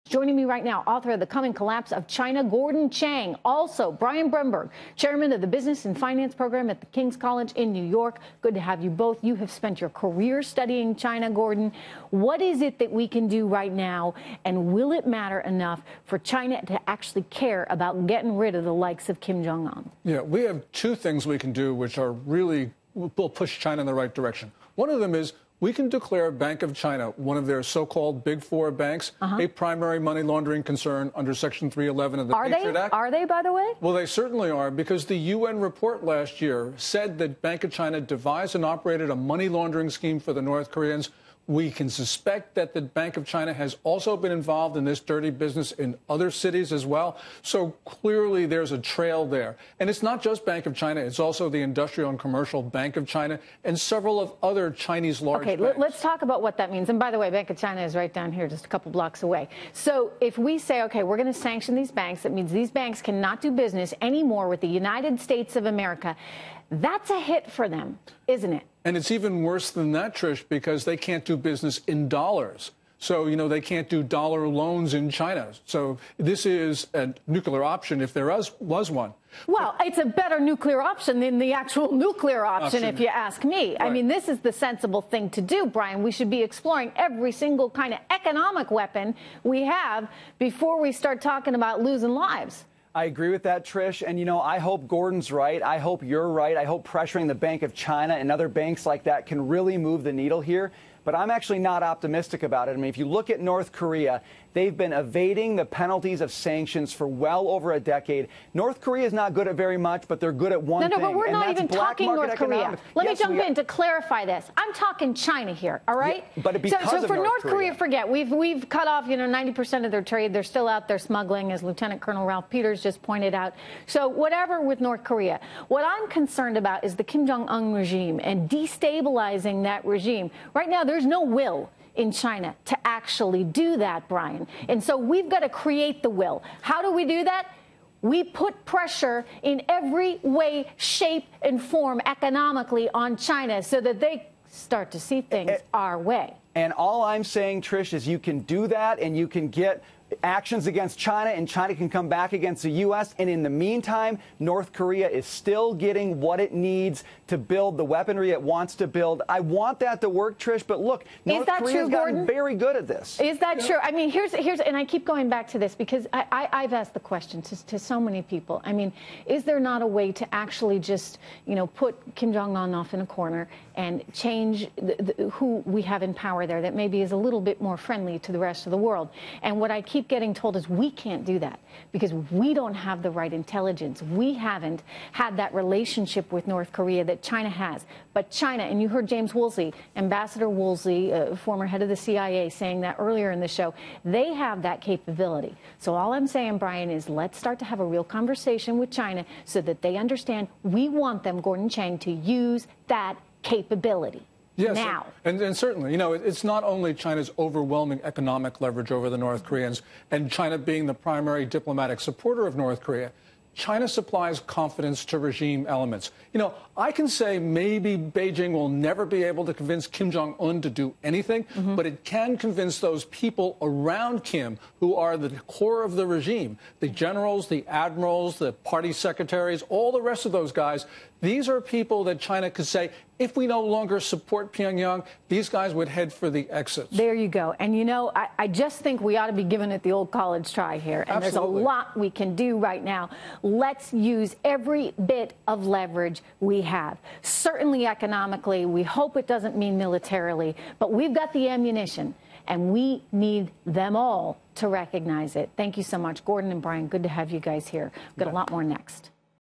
Joining me right now, author of The Coming Collapse of China, Gordon Chang. Also, Brian Brenberg, chairman of the Business and Finance program at the King's College in New York. Good to have you both. You have spent your career studying China, Gordon. What is it that we can do right now, and will it matter enough for China to actually care about getting rid of the likes of Kim Jong-un? Yeah, we have two things we can do which are really will push China in the right direction. One of them is we can declare Bank of China, one of their so-called Big Four banks, a primary money laundering concern under Section 311 of the Patriot Act. Are they, by the way? Well, they certainly are, because the UN report last year said that Bank of China devised and operated a money laundering scheme for the North Koreans. We can suspect that the Bank of China has also been involved in this dirty business in other cities as well. So clearly there's a trail there. And it's not just Bank of China. It's also the Industrial and Commercial Bank of China and several of other Chinese large banks. Okay, let's talk about what that means. And by the way, Bank of China is right down here, just a couple blocks away. So if we say, okay, we're going to sanction these banks, that means these banks cannot do business anymore with the United States of America. That's a hit for them, isn't it? And it's even worse than that, Trish, because they can't do business in dollars. So, they can't do dollar loans in China. So this is a nuclear option if there was one. Well, it's a better nuclear option than the actual nuclear option, if you ask me. Right. I mean, this is the sensible thing to do, Brian. We should be exploring every single kind of economic weapon we have before we start talking about losing lives. I agree with that, Trish. And, I hope Gordon's right. I hope you're right. I hope pressuring the Bank of China and other banks like that can really move the needle here. But I'm actually not optimistic about it. I mean, if you look at North Korea, they've been evading the penalties of sanctions for well over a decade. North Korea is not good at very much, but they're good at one thing. No, but we're not even talking North Korea. Let me jump in to clarify this. I'm talking China here, all right? Yeah, but because so for North Korea, forget. We've cut off, 90% of their trade. They're still out there smuggling, as Lieutenant Colonel Ralph Peters just pointed out. So whatever with North Korea. What I'm concerned about is the Kim Jong-un regime and destabilizing that regime. Right now, there's no will in China to actually do that, Brian. And so we've got to create the will. How do we do that? We put pressure in every way, shape, and form economically on China so that they start to see things our way. And all I'm saying, Trish, is you can do that and you can get actions against China, and China can come back against the U.S. And in the meantime, North Korea is still getting what it needs to build the weaponry it wants to build. I want that to work, Trish, but look, North Korea's gotten very good at this. Is that true? I mean, here's, and I keep going back to this because I've asked the question to so many people. I mean, is there not a way to actually just, put Kim Jong-un off in a corner and change who we have in power there that maybe is a little bit more friendly to the rest of the world? And what I keep getting told is we can't do that because we don't have the right intelligence. We haven't had that relationship with North Korea that China has. But China, and you heard James Woolsey, Ambassador Woolsey, former head of the CIA, saying that earlier in the show, they have that capability. So all I'm saying, Brian, is let's start to have a real conversation with China so that they understand we want them, Gordon Chang, to use that capability. Yes, now. And certainly, it's not only China's overwhelming economic leverage over the North Koreans and China being the primary diplomatic supporter of North Korea. China supplies confidence to regime elements. I can say maybe Beijing will never be able to convince Kim Jong-un to do anything, but it can convince those people around Kim who are the core of the regime, the generals, the admirals, the party secretaries, all the rest of those guys. These are people that China could say, if we no longer support Pyongyang, these guys would head for the exits. There you go. And, I just think we ought to be giving it the old college try here. And Absolutely. There's a lot we can do right now. Let's use every bit of leverage we have. Certainly economically. We hope it doesn't mean militarily. But we've got the ammunition, and we need them all to recognize it. Thank you so much, Gordon and Brian. Good to have you guys here. We've got a lot more next.